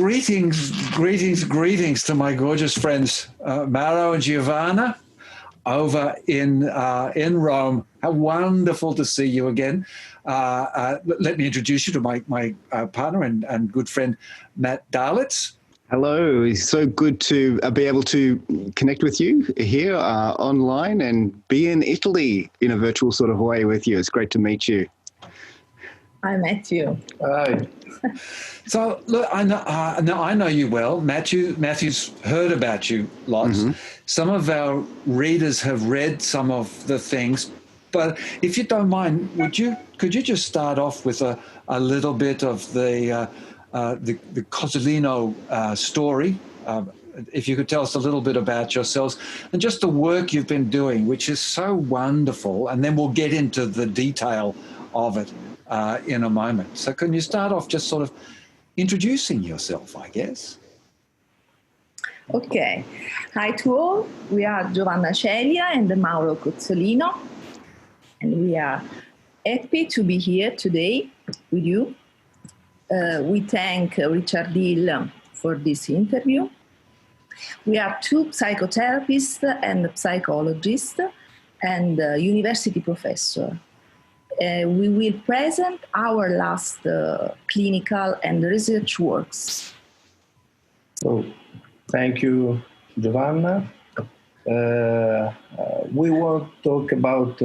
greetings to my gorgeous friends, Mauro and Giovanna, over in Rome. How wonderful to see you again. Let me introduce you to my partner and good friend, Matt Darlitz. Hello, it's so good to be able to connect with you here online and be in Italy in a virtual sort of way with you. It's great to meet you. I met you. Hi. So look, I know you well. Matthew's heard about you lots. Mm-hmm. Some of our readers have read some of the things, but if you don't mind, could you just start off with a little bit of the Cozzolino story? If you could tell us a little bit about yourselves and just the work you've been doing, which is so wonderful, and then we'll get into the detail of it in a moment. So can you start off just sort of introducing yourself, I guess? Okay. Hi to all. We are Giovanna Celia and Mauro Cozzolino, and we are happy to be here today with you. We thank Richard Hill for this interview. We are two psychotherapists and psychologists and university professor. We will present our last clinical and research works. So, thank you, Giovanna. We want to talk about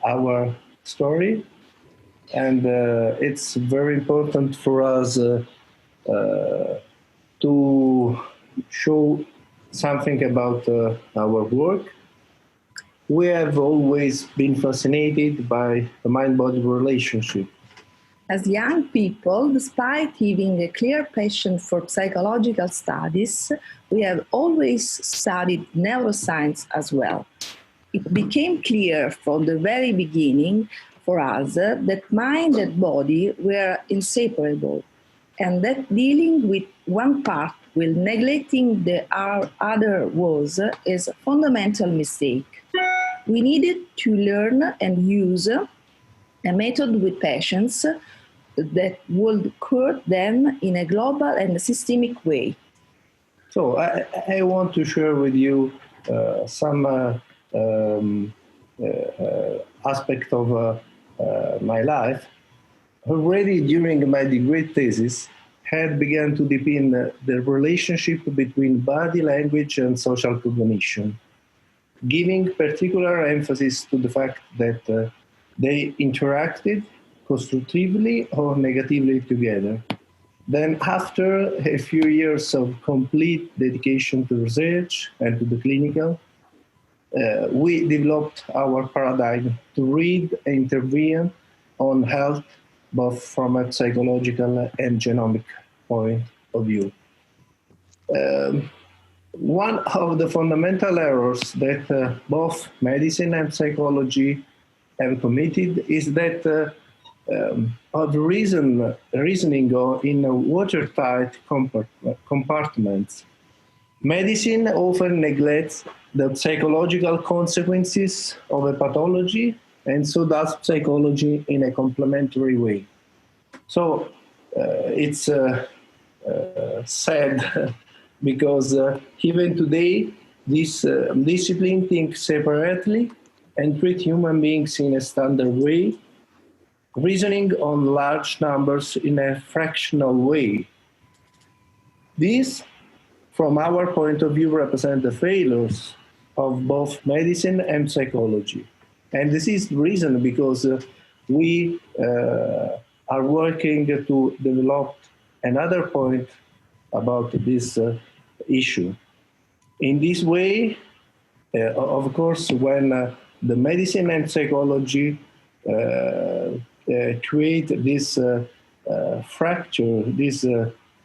our story, and it's very important for us to show something about our work. We have always been fascinated by the mind-body relationship. As young people, despite having a clear passion for psychological studies, we have always studied neuroscience as well. It became clear from the very beginning for us that mind and body were inseparable, and that dealing with one part while neglecting the other was a fundamental mistake. We needed to learn and use a method with patients that would cure them in a global and systemic way. So I want to share with you some aspect of my life. Already during my degree thesis, had begun to deepen the relationship between body language and social cognition, giving particular emphasis to the fact that they interacted constructively or negatively together. Then after a few years of complete dedication to research and to the clinical, we developed our paradigm to read and intervene on health, both from a psychological and genomic point of view. One of the fundamental errors that both medicine and psychology have committed is that of reasoning in watertight compartments. Medicine often neglects the psychological consequences of a pathology, and so does psychology in a complementary way. So it's sad because even today, this discipline thinks separately and treat human beings in a standard way, reasoning on large numbers in a fractional way. This, from our point of view, represent the failures of both medicine and psychology. And this is the reason because we are working to develop another point about this issue. In this way, of course, when the medicine and psychology create this fracture, this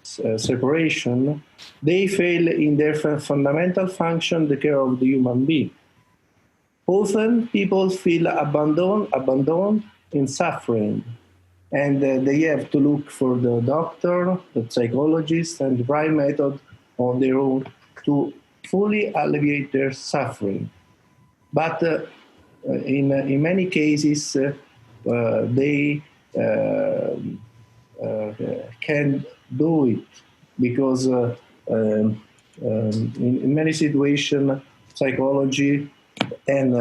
separation, they fail in their fundamental function, the care of the human being. Often people feel abandoned in suffering, and they have to look for the doctor, the psychologist, and the right method on their own to fully alleviate their suffering. But in many cases, they can do it because in many situations, psychology and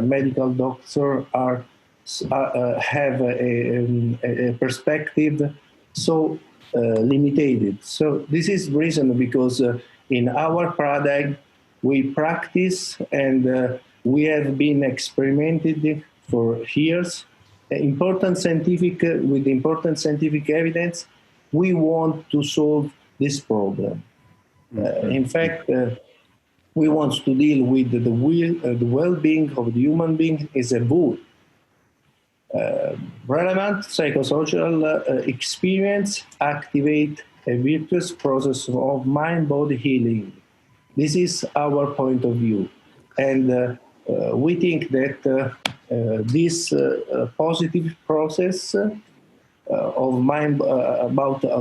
medical doctor have a perspective so limited. So this is the reason because in our product we practice and we have been experimented for years. Important scientific evidence, we want to solve this problem. In fact, we want to deal with the well-being of the human being as a whole. Relevant psychosocial experience activate a virtuous process of mind-body healing. This is our point of view. And we think that this positive process of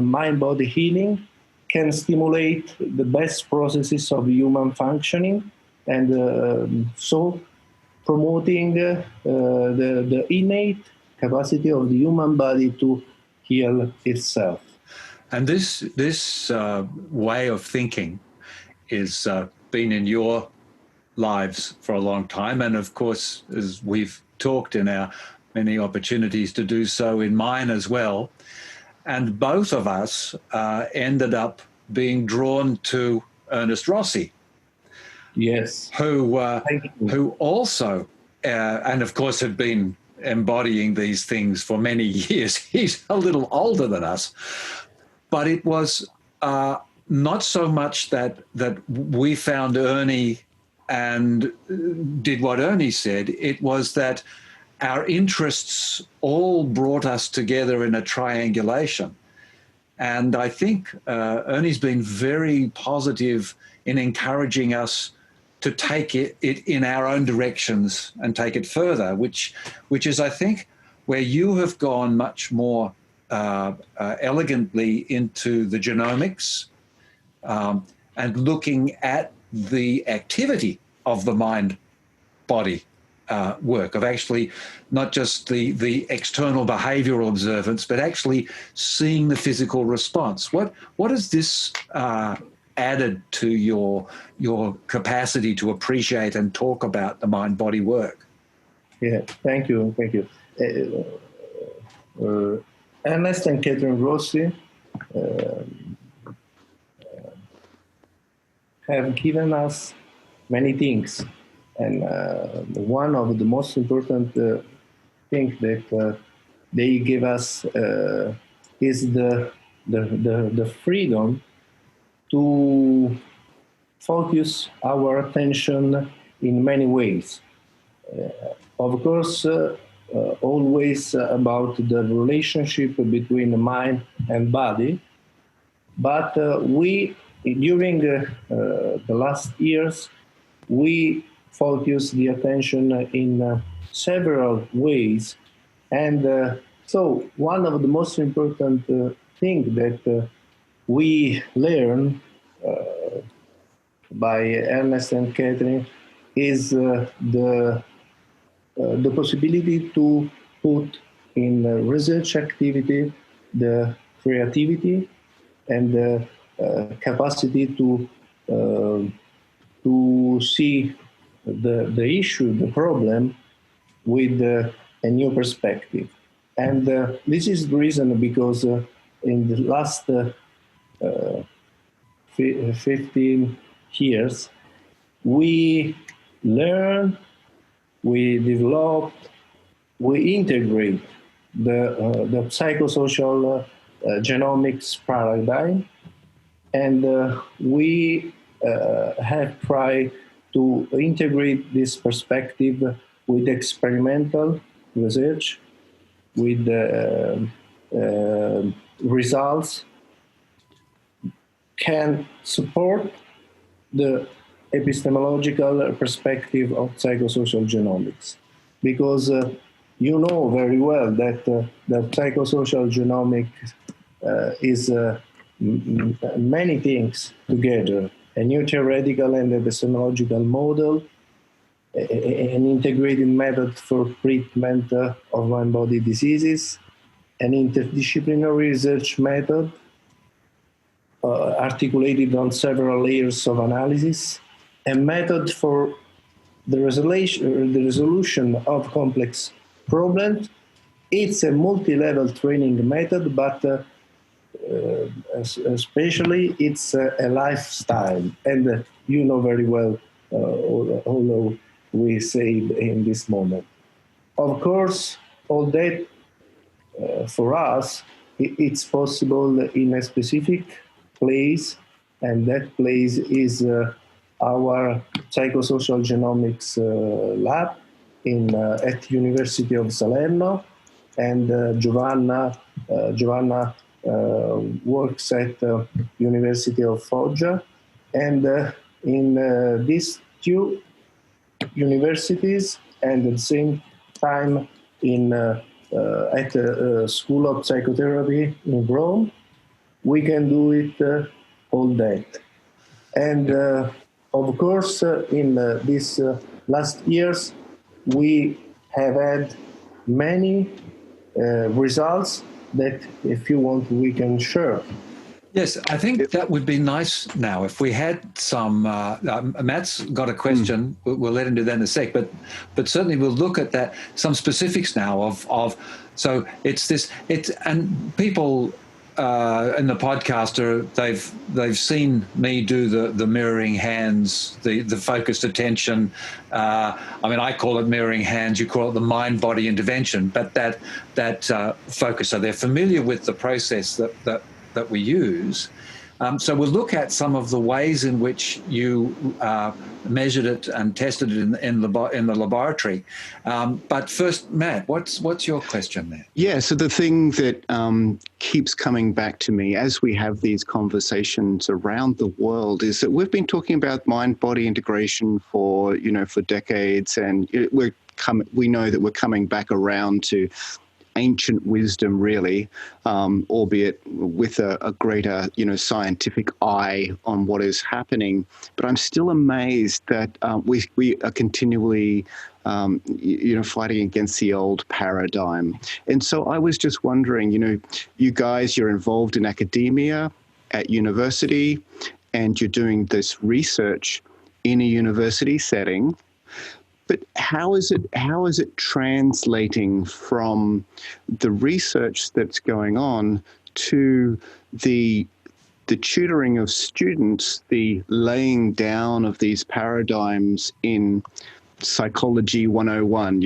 mind-body healing can stimulate the best processes of human functioning and so promoting the innate capacity of the human body to heal itself. And this way of thinking is been in your lives for a long time, and of course, as we've talked in our many opportunities to do so in mine as well, and both of us ended up being drawn to Ernest Rossi. Yes. Who also, and of course had been embodying these things for many years. He's a little older than us, but it was not so much that we found Ernie and did what Ernie said. It was that our interests all brought us together in a triangulation. And I think Ernie's been very positive in encouraging us to take it in our own directions and take it further, which is, I think, where you have gone much more elegantly into the genomics and looking at the activity of the mind-body work, of actually not just the external behavioral observance, but actually seeing the physical response. What has this added to your capacity to appreciate and talk about the mind-body work? Yeah, thank you. Ernest and Catherine Rossi have given us many things, and one of the most important things that they give us is the freedom to focus our attention in many ways. Of course, always about the relationship between the mind and body, but we, during the last years, we focus the attention in several ways. And so one of the most important things that we learn by Ernest and Catherine is the possibility to put in research activity the creativity and the capacity to see the issue, the problem, with a new perspective. And this is the reason because in the last 15 years, we learn, we develop, we integrate the psychosocial genomics paradigm, and we have tried to integrate this perspective with experimental research, with results can support the epistemological perspective of psychosocial genomics. Because you know very well that the psychosocial genomics is many things together: a new theoretical and epistemological model, an integrated method for treatment of mind-body diseases, an interdisciplinary research method, articulated on several layers of analysis, a method for the resolution of complex problems. It's a multi-level training method, but especially it's a lifestyle. And you know very well, although we say in this moment. Of course, all that for us, it's possible in a specific place, and that place is our psychosocial genomics lab at University of Salerno, and Giovanna works at University of Foggia, and in these two universities, and at the same time at the School of Psychotherapy in Rome, we can do it all that. And of course, in these last years, we have had many results that, if you want, we can share. Yes, I think that would be nice now if we had some. Matt's got a question. We'll let him do that in a sec, but certainly we'll look at that, some specifics now of. So and people in the podcast they've seen me do the mirroring hands, the focused attention. I mean, I call it mirroring hands. You call it the mind-body intervention, but that focus. So they're familiar with the process that we use. So we'll look at some of the ways in which you measured it and tested it in the laboratory. But first, Matt, what's your question there? Yeah, so the thing that keeps coming back to me as we have these conversations around the world is that we've been talking about mind-body integration for decades, and we know that we're coming back around to ancient wisdom, really, albeit with a greater, scientific eye on what is happening. But I'm still amazed that we are continually, fighting against the old paradigm. And so I was just wondering, you guys, you're involved in academia at university, and you're doing this research in a university setting. But how is it translating from the research that's going on to the tutoring of students, the laying down of these paradigms in psychology 101,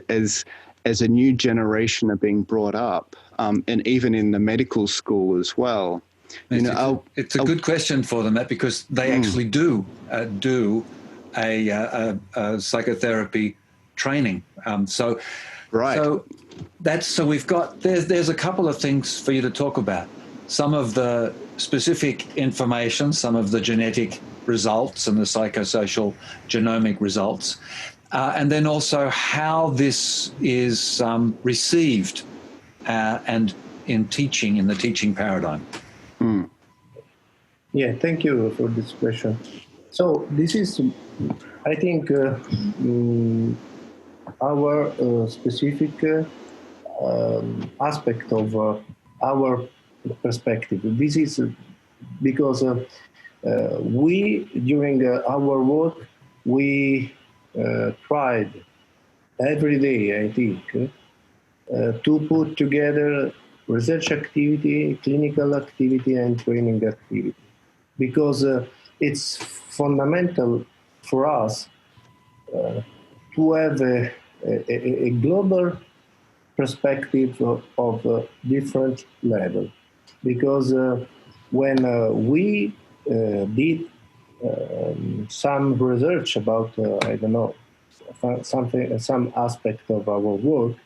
as a new generation are being brought up, and even in the medical school as well? It's a good question for them, Matt, because they actually do a psychotherapy training. So we've got there's a couple of things for you to talk about. Some of the specific information, some of the genetic results and the psychosocial genomic results, and then also how this is received and in the teaching paradigm. Yeah, thank you for this question. So this is, I think, our specific aspect of our perspective. This is because we, during our work, we tried every day, I think, to put together research activity, clinical activity, and training activity, because it's fundamental for us to have a global perspective of different level, because when we did some research about some aspect of our work,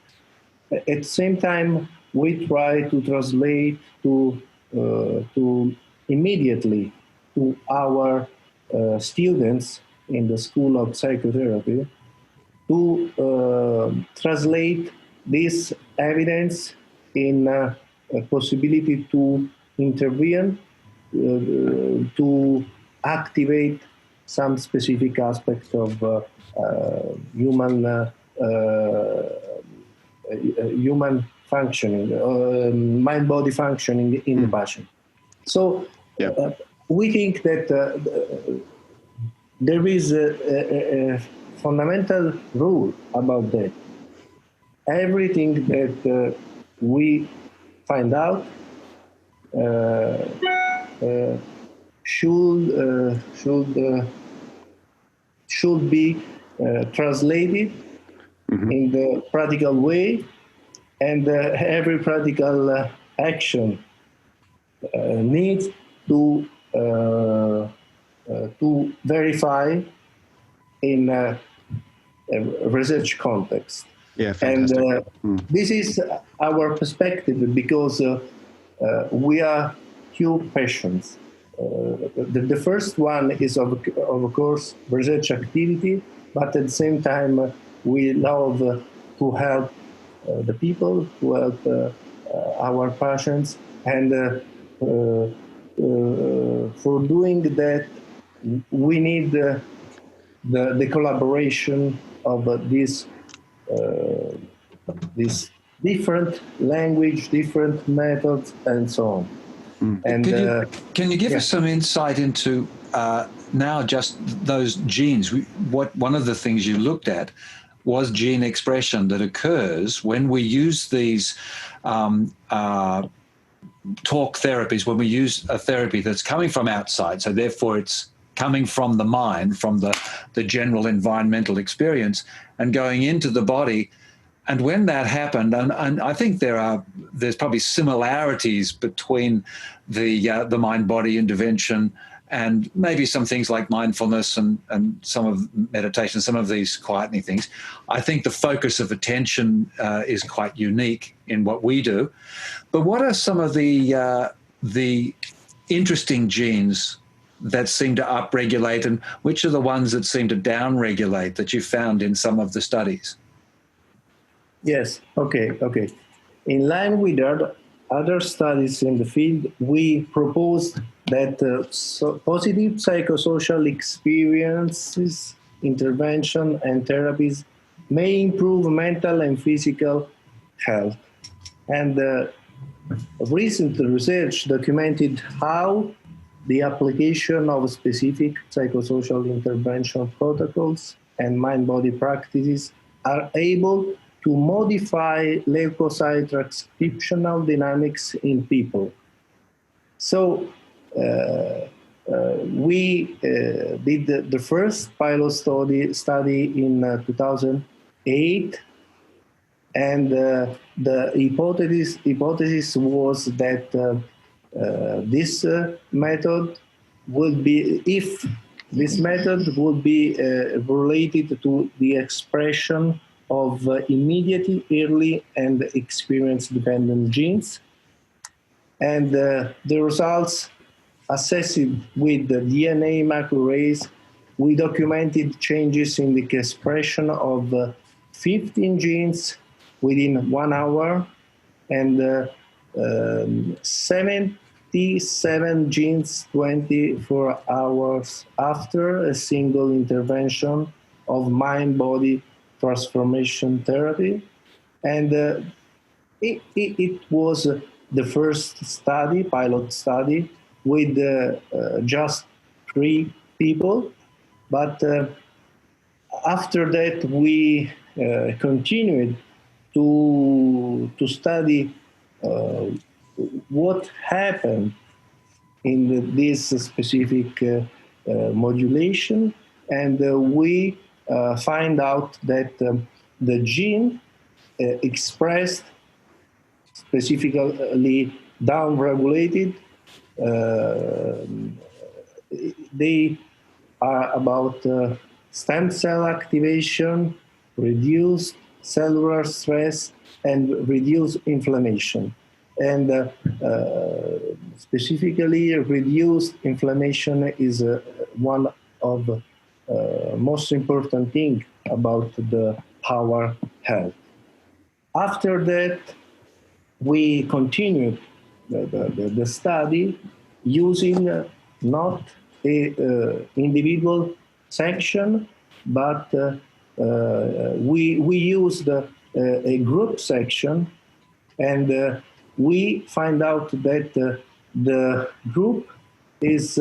at the same time we try to translate to immediately to our students in the School of Psychotherapy, to translate this evidence in a possibility to intervene, to activate some specific aspect of human functioning, mind-body functioning in the patient. So we think that there is a fundamental rule about that. Everything that we find out should be translated in the practical way, and every practical action needs to verify in a research context. Yeah, fantastic. And this is our perspective, because we are two passions. The first one is, of course, research activity, but at the same time, we love to help the people, to help our patients, and for doing that, we need the collaboration of this different language, different methods, and so on. And can you give us some insight into now just those genes? One of the things you looked at was gene expression that occurs when we use these talk therapies, when we use a therapy that's coming from outside, so therefore it's coming from the mind, from the general environmental experience, and going into the body. And when that happened, and I think there's probably similarities between the mind-body intervention and maybe some things like mindfulness and some of meditation, some of these quietening things. I think the focus of attention is quite unique in what we do. But what are some of the interesting genes that seem to upregulate, and which are the ones that seem to downregulate that you found in some of the studies? Yes, okay. In line with other studies in the field, we proposed that positive psychosocial experiences, intervention, and therapies may improve mental and physical health. And recent research documented how the application of specific psychosocial intervention protocols and mind-body practices are able to modify leukocyte transcriptional dynamics in people. So we did the first pilot study in 2008, and the hypothesis was that this method would be, if this method would be related to the expression of immediate, early, and experience-dependent genes. And the results assessed with the DNA microarrays, we documented changes in the expression of 15 genes within 1 hour, and 77 genes 24 hours after a single intervention of mind-body transformation therapy. And it was the first study, pilot study, with just 3 people. But after that, we continued to study what happened in this specific modulation, and we find out that the gene expressed, specifically downregulated, they are about stem cell activation, reduced cellular stress, and reduced inflammation. And specifically, reduced inflammation is one of the most important thing about our health. After that, we continued the study using not a individual section, but we used a group section, and we find out that the group is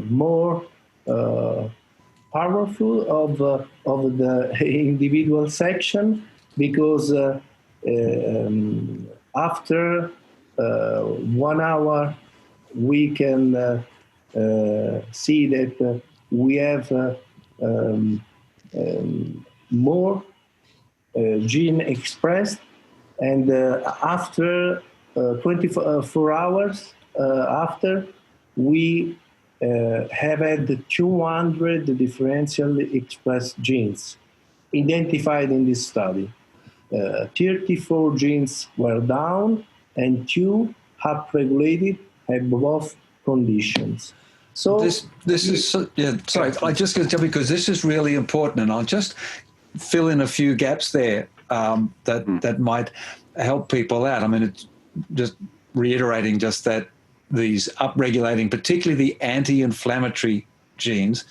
more powerful of the individual section, because after 1 hour we can see that we have more gene expressed, and after 24 hours after, we have had 200 differentially expressed genes identified in this study. 34 genes were down and 2 upregulated at both conditions. So this is sorry, I just going to tell you, because this is really important, and I'll just fill in a few gaps there that might help people out. I mean, it's just reiterating just that these upregulating, particularly the anti-inflammatory genes,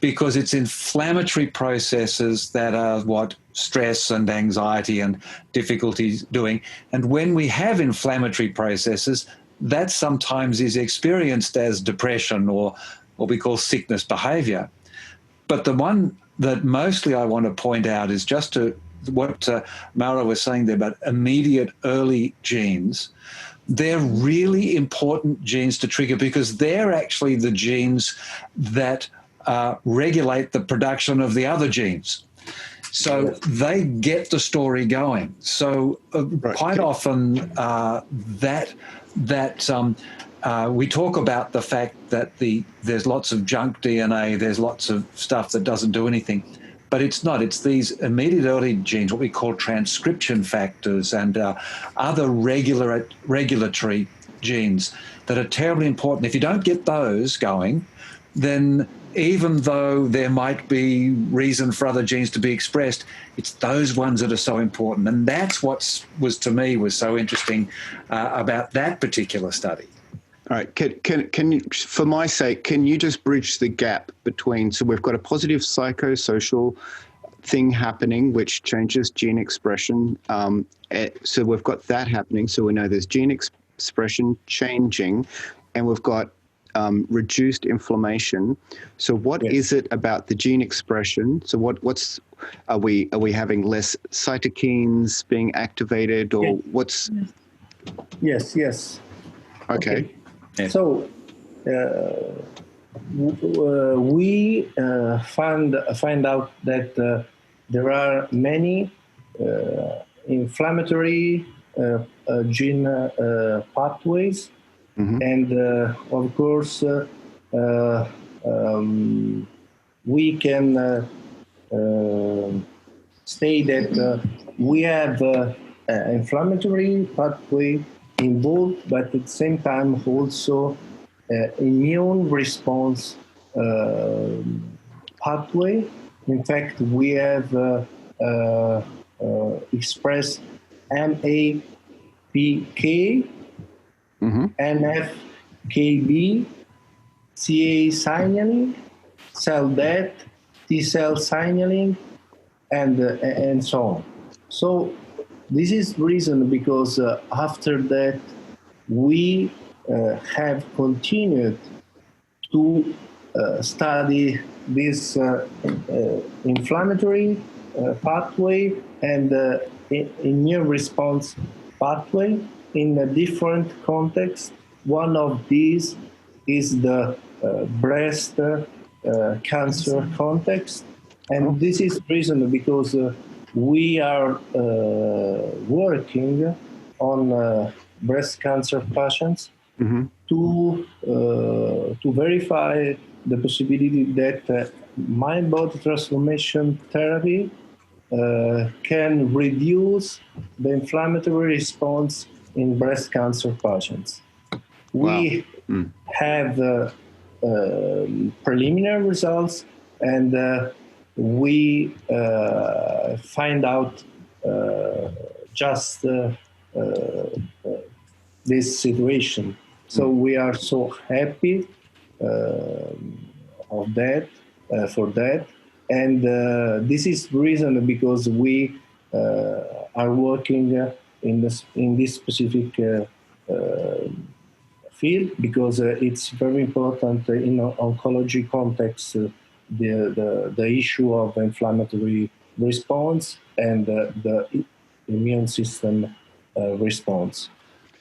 because it's inflammatory processes that are what stress and anxiety and difficulties doing. And when we have inflammatory processes, that sometimes is experienced as depression or what we call sickness behavior. But the one that mostly I want to point out is just to what Mauro was saying there about immediate early genes. They're really important genes to trigger, because they're actually the genes that regulate the production of the other genes. So they get the story going. So quite often we talk about the fact that there's lots of junk DNA, there's lots of stuff that doesn't do anything. But it's not. It's these immediate early genes, what we call transcription factors, and other regulatory genes that are terribly important. If you don't get those going, then even though there might be reason for other genes to be expressed, it's those ones that are so important. And that's what was so interesting about that particular study. All right, can you, for my sake, can you just bridge the gap between, so we've got a positive psychosocial thing happening, which changes gene expression. So we've got that happening. So we know there's gene expression changing, and we've got reduced inflammation. So what is it about the gene expression? So are we having less cytokines being activated, or what's? Yes. Okay. So we find out that there are many inflammatory gene pathways, and of course we can say that we have inflammatory pathway involved, but at the same time also immune response pathway. In fact, we have expressed MAPK, NFKB, CA signaling, cell death, T cell signaling, and so on. So this is the reason, because after that we have continued to study this inflammatory pathway and immune response pathway in a different context. One of these is the breast cancer context, and this is the reason because we are working on breast cancer patients to verify the possibility that mind-body transformation therapy can reduce the inflammatory response in breast cancer patients. We have preliminary results, and we find out just this situation. So we are so happy of that, for that. And this is the reason because we are working in this specific field because it's very important in oncology context, the issue of inflammatory response and the immune system response.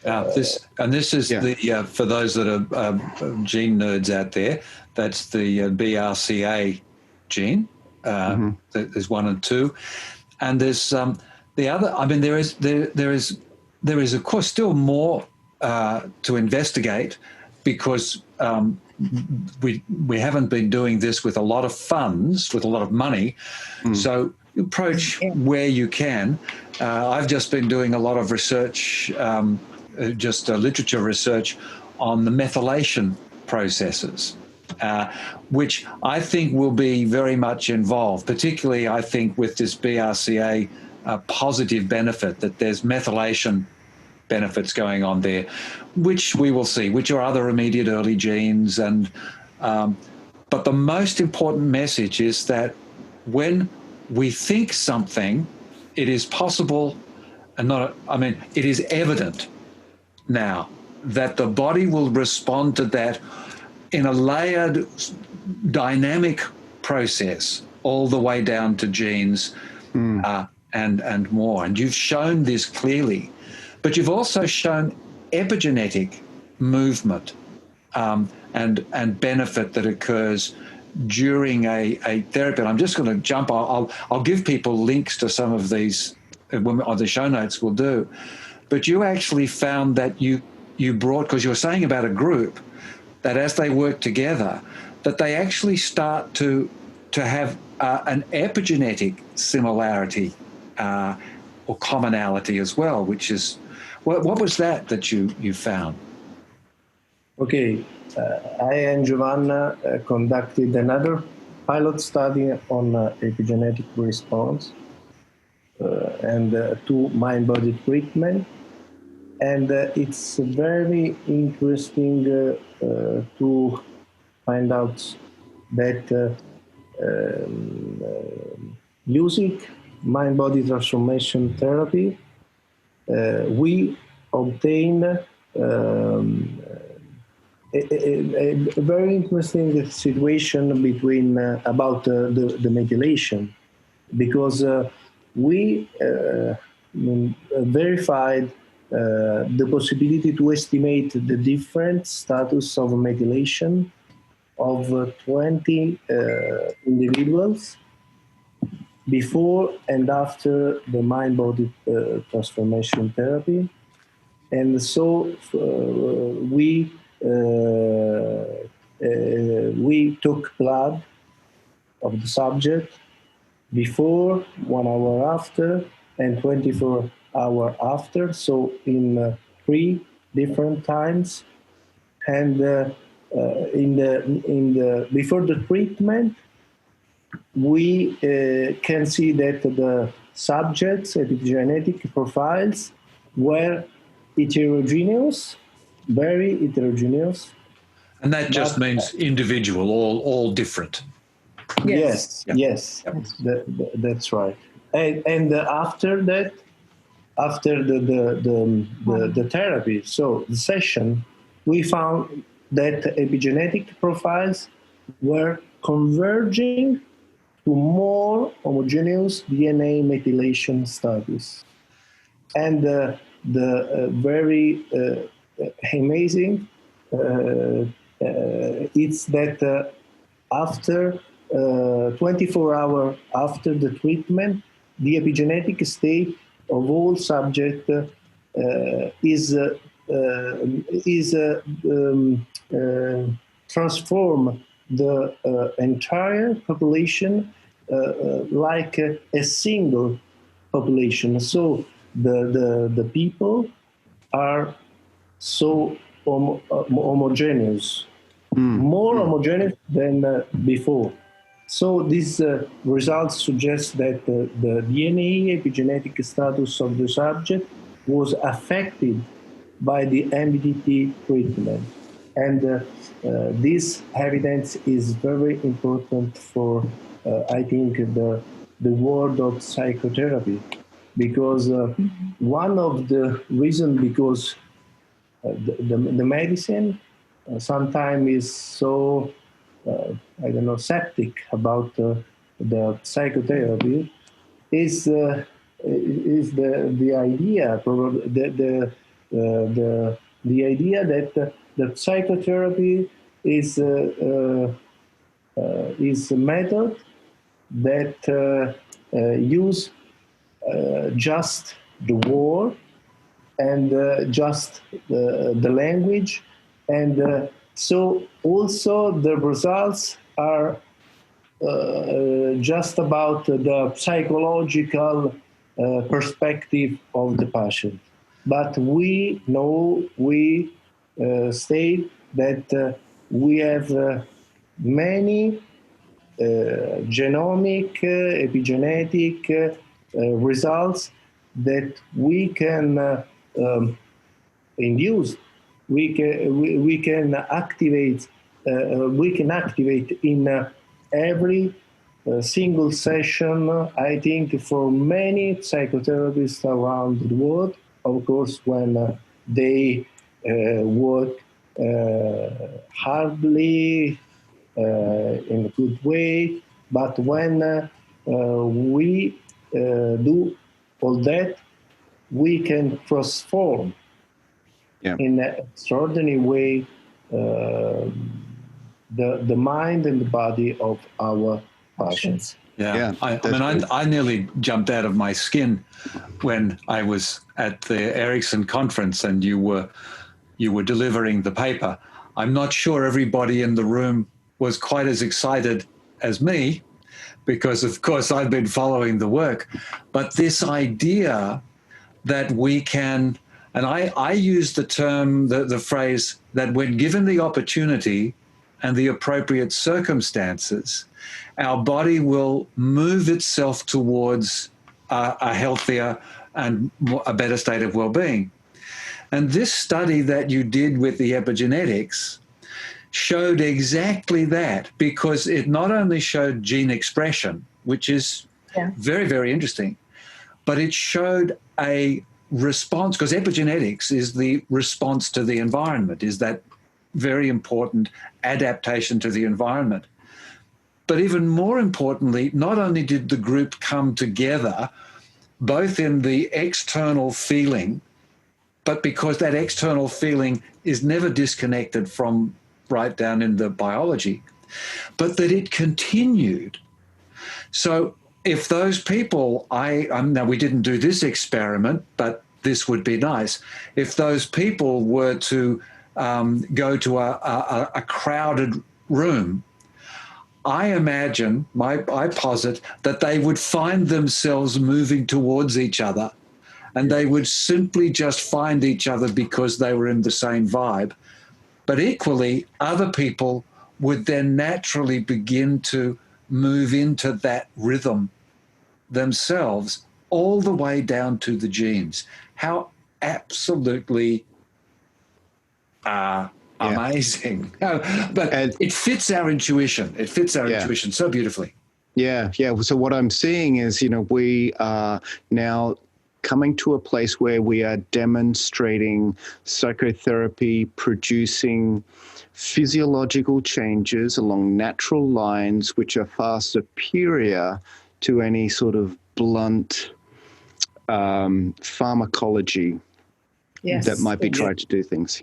This is the for those that are gene nerds out there, that's the BRCA gene. There's 1 and 2, and there's the other. I mean, there is of course still more to investigate because we haven't been doing this with a lot of funds, with a lot of money. So approach where you can. I've just been doing a lot of research, literature research on the methylation processes, which I think will be very much involved, particularly I think with this BRCA positive benefit, that there's methylation benefits going on there, which we will see, which are other immediate early genes. And but the most important message is that when we think something, it is possible, and it is evident now that the body will respond to that in a layered, dynamic process all the way down to genes and more. And you've shown this clearly. But you've also shown epigenetic movement and benefit that occurs during a therapy. And I'm just going to jump. I'll give people links to some of these on the show notes we'll do. But you actually found that you brought, because you were saying about a group, that as they work together, that they actually start to have an epigenetic similarity or commonality as well, which is, what was that you found? Okay, I and Giovanna conducted another pilot study on epigenetic response and to mind-body treatment. And it's very interesting to find out that using mind-body transformation therapy, we obtain a very interesting situation between about the methylation, because we verified the possibility to estimate the different status of methylation of 20 individuals before and after the mind-body transformation therapy. And so we took blood of the subject before, 1 hour after, and 24 hours after, so in 3 different times. And before the treatment, we can see that the subjects' epigenetic profiles were heterogeneous, very heterogeneous. And that just means individual, all different. Yes, yes, that's right. And after that, after the therapy, so the session, we found that epigenetic profiles were converging to more homogeneous DNA methylation status. And the very amazing it's that after 24 hours after the treatment, the epigenetic state of all subjects is transform the entire population like a single population. So the people are so homogeneous, more homogeneous than before. So these results suggest that the DNA epigenetic status of the subject was affected by the MBDT treatment. And this evidence is very important for, I think, the world of psychotherapy, because one of the reasons because the medicine sometimes is so septic about the psychotherapy. Is the idea the idea that the psychotherapy is a method that use just the word and just the language, and so also the results are just about the psychological perspective of the patient. But we state that we have many genomic, epigenetic results that we can induce. We can activate in every single session. I think for many psychotherapists around the world, of course, when they work hardly in a good way, but when we do all that, we can transform in an extraordinary way the mind and the body of our patients. Yeah. I nearly jumped out of my skin when I was at the Ericsson conference and you were delivering the paper. I'm not sure everybody in the room was quite as excited as me, because of course I've been following the work. But this idea that we can, and I use the term, the phrase that when given the opportunity and the appropriate circumstances, our body will move itself towards a healthier and a better state of well-being. And this study that you did with the epigenetics showed exactly that, because it not only showed gene expression, which is very, very interesting, but it showed a response, because epigenetics is the response to the environment, is that very important adaptation to the environment. But even more importantly, not only did the group come together, both in the external feeling, but because that external feeling is never disconnected from right down in the biology, but that it continued. So if those people, now we didn't do this experiment, but this would be nice, if those people were to go to a crowded room, I imagine, I posit, that they would find themselves moving towards each other, and they would simply just find each other because they were in the same vibe. But equally, other people would then naturally begin to move into that rhythm themselves, all the way down to the genes. How absolutely amazing. But it fits our intuition. It fits our intuition so beautifully. Yeah. So what I'm seeing is, we are now coming to a place where we are demonstrating psychotherapy producing physiological changes along natural lines which are far superior to any sort of blunt pharmacology that might be tried to do things.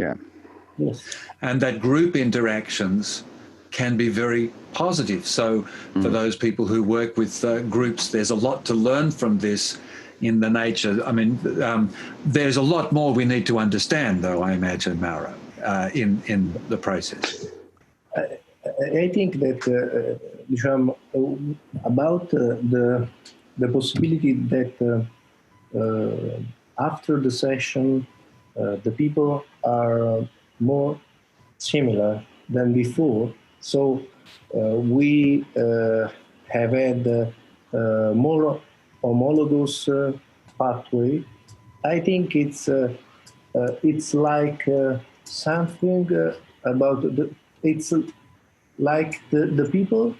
Yes. And that group interactions can be very positive. So for those people who work with groups, there's a lot to learn from this in the nature. I mean, there's a lot more we need to understand, though, I imagine, Mauro, in the process. I think that about the possibility that after the session, the people are more similar than before. So we have had more homologous pathway. I think it's like something about it's like the people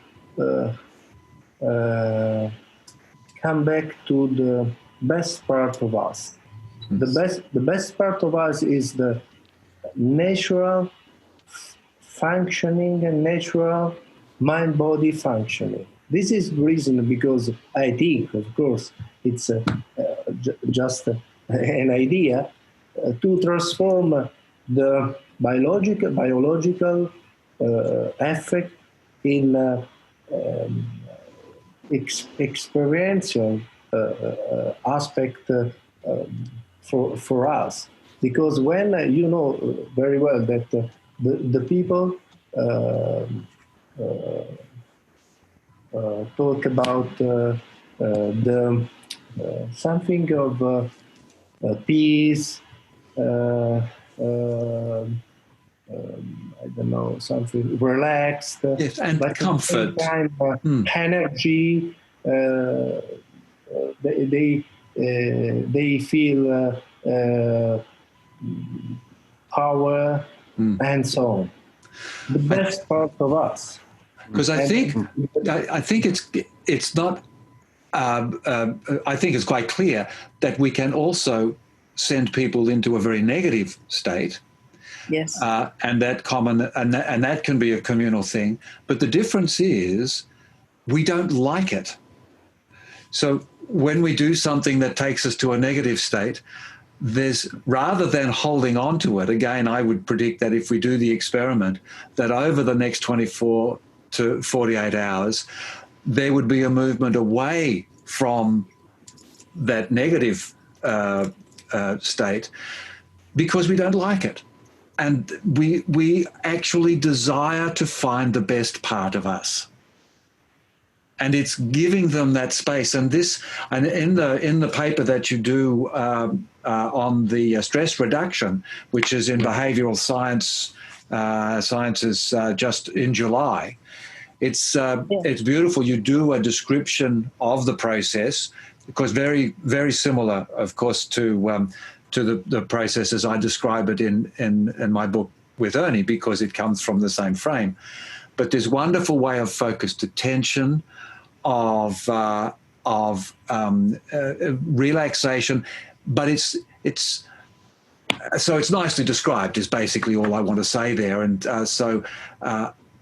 come back to the best part of us. The best part of us is the natural functioning and natural mind-body functioning. This is the reason, because I think, of course, it's just an idea, to transform the biological effect in experiential aspect for us. Because when you know very well that the people talk about the something of peace, I don't know, something relaxed, yes, and but comfort, at the same time, energy. They feel power and so on. The best part of us. Because I think it's not. I think it's quite clear that we can also send people into a very negative state. Yes. And that can be a communal thing. But the difference is we don't like it. So when we do something that takes us to a negative state, rather than holding on to it, again, I would predict that if we do the experiment, that over the next 24 to 48 hours, there would be a movement away from that negative state because we don't like it. And we actually desire to find the best part of us. And it's giving them that space. And in the paper that you do on the stress reduction, which is in behavioral sciences just in July, it's beautiful. You do a description of the process, because very, very similar, of course, to the processes I describe it in my book with Ernie, because it comes from the same frame. But this wonderful way of focused attention, of relaxation, but it's nicely described is basically all I want to say there. And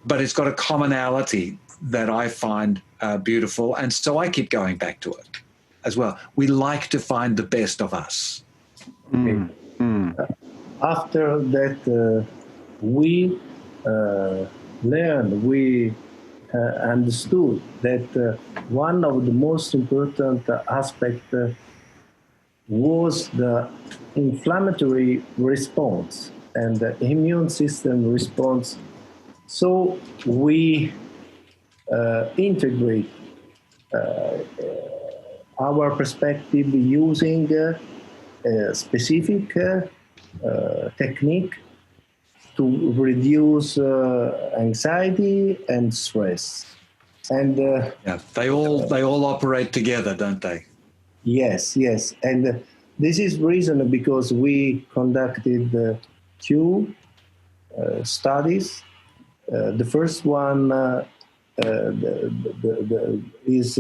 but it's got a commonality that I find beautiful, and so I keep going back to it as well. We like to find the best of us. After that, we learned, we understood that one of the most important aspects was the inflammatory response and the immune system response. So we integrate our perspective using a specific technique to reduce anxiety and stress. And they all operate together, don't they? Yes. And this is reason because we conducted two studies. The first one is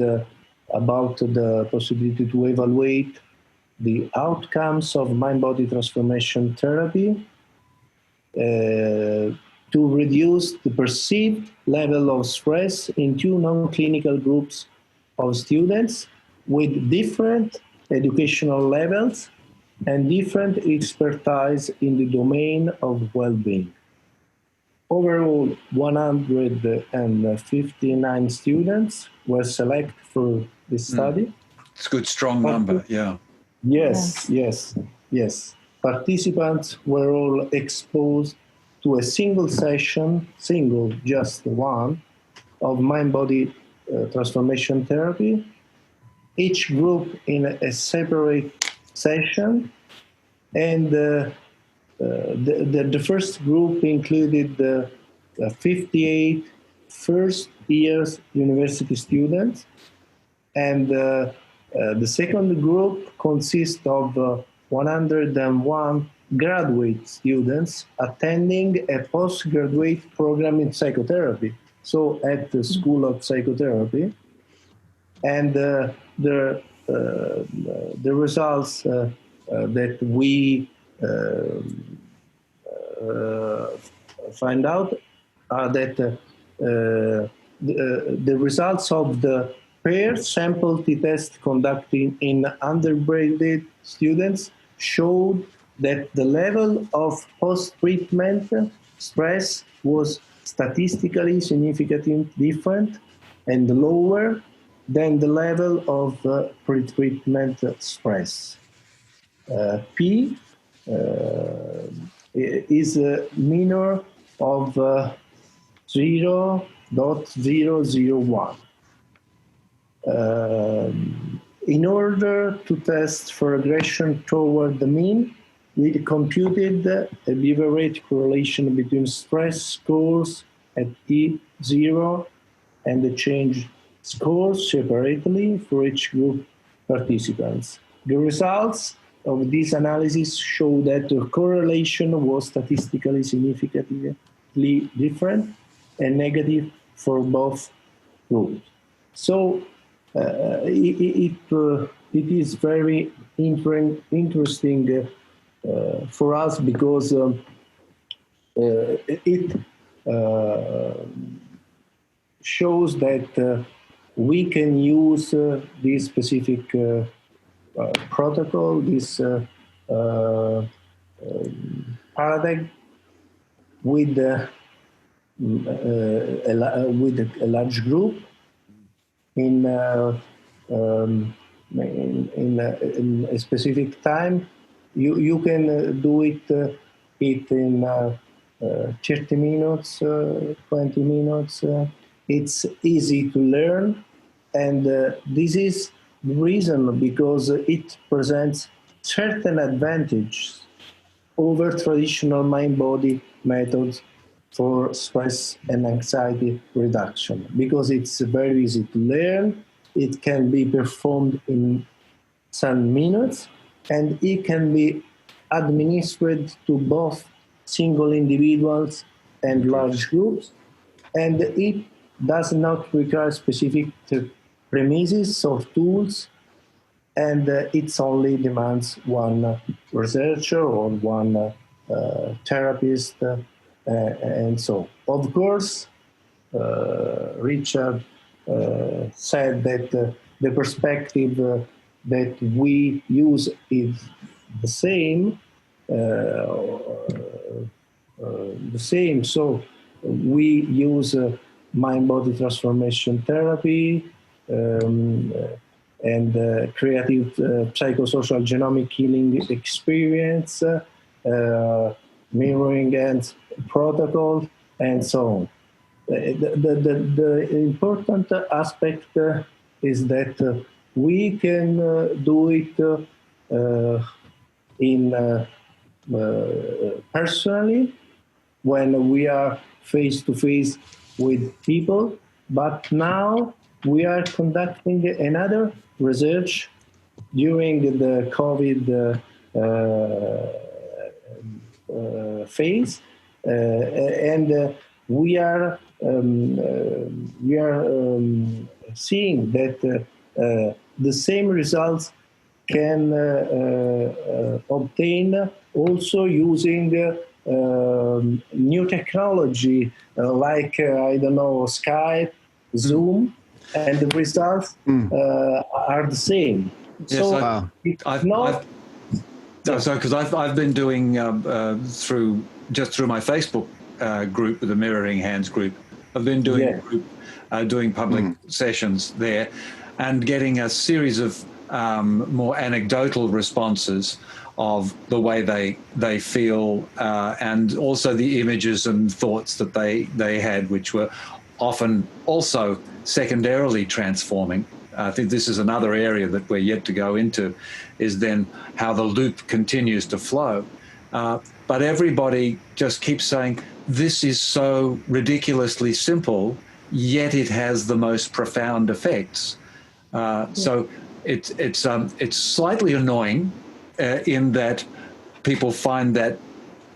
about the possibility to evaluate the outcomes of mind-body transformation therapy to reduce the perceived level of stress in two non-clinical groups of students with different educational levels and different expertise in the domain of well-being. Overall, 159 students were selected for this study. It's a good, strong number, yeah. Yes. Participants were all exposed to a single session, just one, of mind-body transformation therapy, each group in a separate session. And the first group included 58 first-year university students, and the second group consists of 101 graduate students attending a postgraduate program in psychotherapy, so at the School of Psychotherapy. And the results that we find out are that the results of the paired sample t-test conducted in undergraduate students showed that the level of post-treatment stress was statistically significantly different and lower than the level of pre-treatment stress. P is minor of 0.001. In order to test for regression toward the mean, we computed a behavior correlation between stress scores at E0 and the change scores separately for each group participants. The results of this analysis show that the correlation was statistically significantly different and negative for both groups. So it is very interesting for us because it shows that we can use this specific protocol, this paradigm with a large group in a specific time. You can do it in 30 minutes, 20 minutes. It's easy to learn, and this is the reason because it presents certain advantages over traditional mind-body methods for stress and anxiety reduction, because it's very easy to learn, it can be performed in some minutes, and it can be administered to both single individuals and large groups, and it does not require specific premises or tools, and it only demands one researcher or one therapist, and so. Of course, Richard said that the perspective that we use is the same. So we use mind-body transformation therapy and creative psychosocial genomic healing experience, mirroring and protocol, and so on. The important aspect is that we can do it personally when we are face-to-face with people, but now we are conducting another research during the COVID phase, and we are seeing that the same results can obtain also using new technology like Skype, Zoom, and the results are the same. Yes, so because I've been doing through my Facebook group, the Mirroring Hands group. I've been doing doing public sessions there, and getting a series of more anecdotal responses of the way they feel, and also the images and thoughts that they had, which were often also secondarily transforming. I think this is another area that we're yet to go into, is then how the loop continues to flow. But everybody just keeps saying, this is so ridiculously simple, yet it has the most profound effects. So it's slightly annoying in that people find that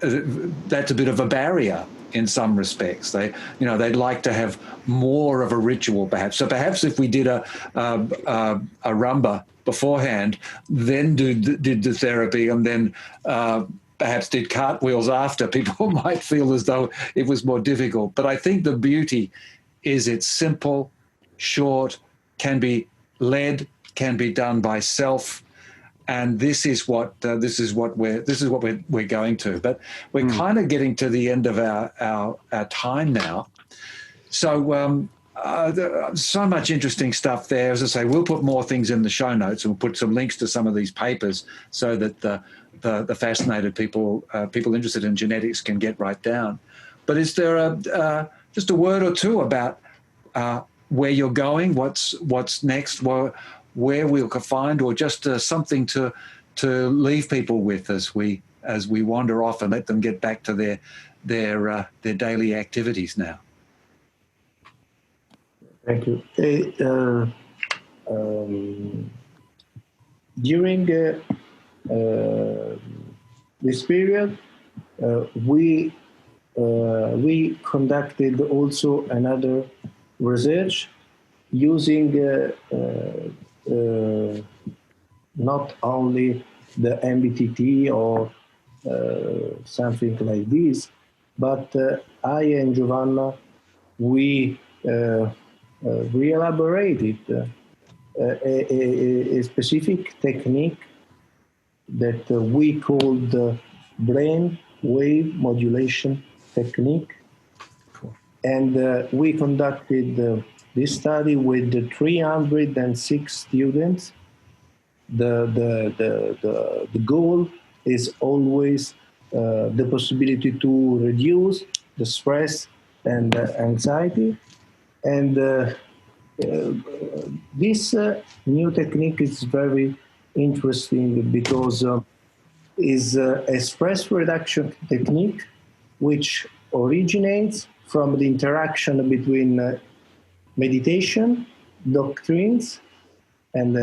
that's a bit of a barrier in some respects. They'd like to have more of a ritual, perhaps. So perhaps if we did a rumba beforehand, then did the therapy, and then perhaps did cartwheels after, people might feel as though it was more difficult. But I think the beauty is it's simple, short, can be led, can be done by self, and this is what we're going to. But we're kind of getting to the end of our time now. So so much interesting stuff there. As I say, we'll put more things in the show notes, and we'll put some links to some of these papers so that the fascinated people interested in genetics can get right down. But is there just a word or two about where you're going, what's next, where we'll find, or just something to leave people with as we wander off and let them get back to their daily activities now? Thank you. During this period, we conducted also another research using not only the MBTT or something like this, but I and Giovanna, we re-elaborated a specific technique that we called the brain wave modulation technique. Cool. And we conducted this study with the 306 students. The goal is always the possibility to reduce the stress and anxiety. And this new technique is very interesting because is a stress reduction technique which originates from the interaction between meditation, doctrines, and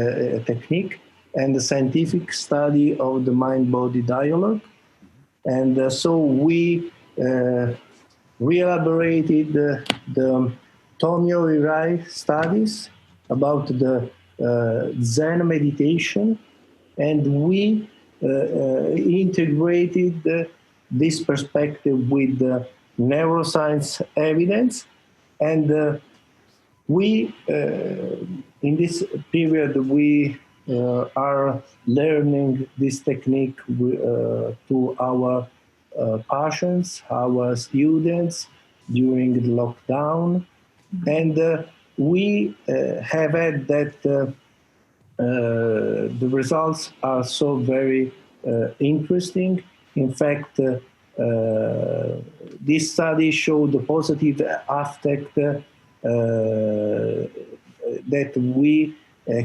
technique, and the scientific study of the mind-body dialogue. And so we re-elaborated the Tonio Irai studies about the Zen meditation, and we integrated this perspective with the neuroscience evidence. And we, in this period, we are learning this technique to our patients, our students during the lockdown. And we have had that the results are so very interesting. In fact, this study showed the positive aspect that we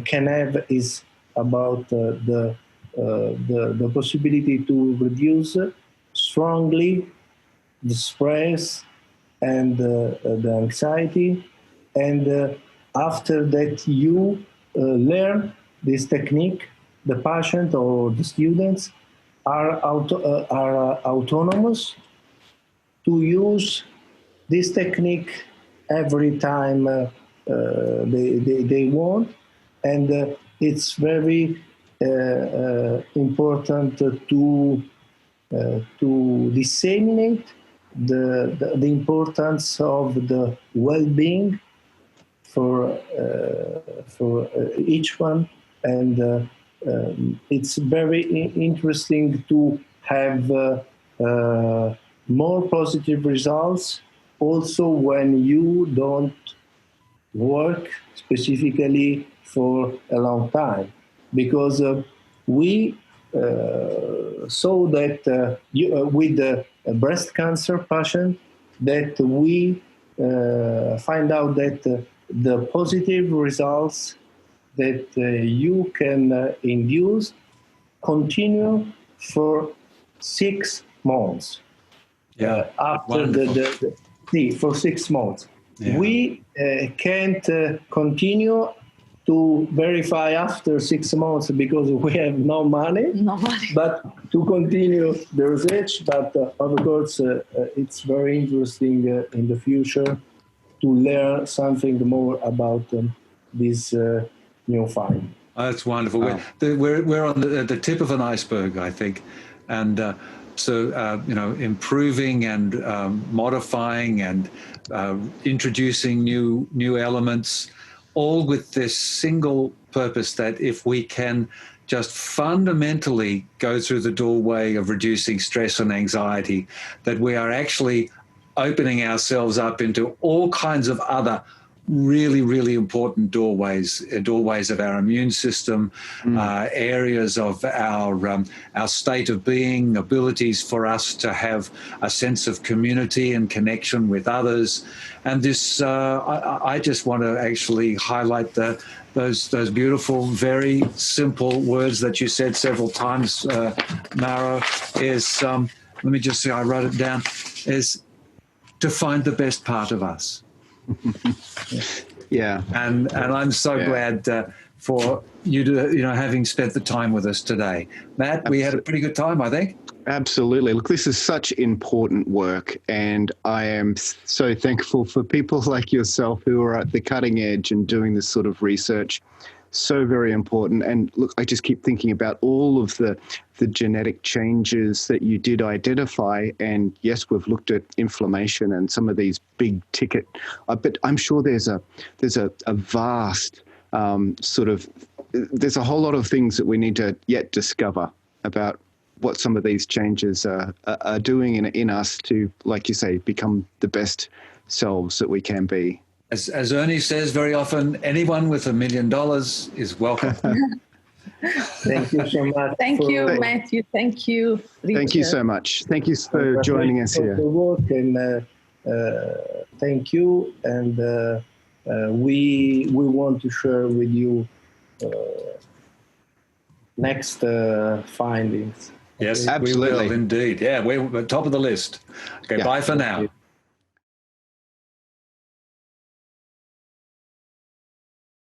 can have is about the possibility to reduce strongly the stress and the anxiety. And after that you learn this technique, the patient or the students are autonomous to use this technique every time they want. And it's very important to disseminate the importance of the well-being for each one. And it's very interesting to have more positive results also when you don't work specifically for a long time, because we saw that with the breast cancer patient that we find out that the positive results that you can induce continue for 6 months. Yeah, after for 6 months. Yeah. We can't continue to verify after 6 months because we have no money. But to continue the research. But of course, it's very interesting in the future to learn something more about this new find. Oh, that's wonderful. Wow. We're on the tip of an iceberg, I think, and improving and modifying and introducing new elements, all with this single purpose that if we can just fundamentally go through the doorway of reducing stress and anxiety, that we are actually opening ourselves up into all kinds of other really, really important doorways of our immune system, areas of our state of being, abilities for us to have a sense of community and connection with others. And this, I just want to actually highlight those beautiful, very simple words that you said several times, Mauro, is, let me just say, I wrote it down, is to find the best part of us. Yeah, and I'm so glad for you to having spent the time with us today, Matt. Absolutely. We had a pretty good time, I think. Absolutely. Look, this is such important work, and I am so thankful for people like yourself who are at the cutting edge and doing this sort of research. So very important. And look, I just keep thinking about all of the genetic changes that you did identify. And yes, we've looked at inflammation and some of these big ticket, but I'm sure there's a vast there's a whole lot of things that we need to yet discover about what some of these changes are doing in us to, like you say, become the best selves that we can be. As Ernie says very often, anyone with $1 million is welcome. Thank you so much. Thank you, Matthew. Thank you, Richard. Thank you so much. Thank you for joining us here. The work and thank you. And we want to share with you next findings. Yes, absolutely. we will indeed. Yeah, we're top of the list. Okay, bye for now.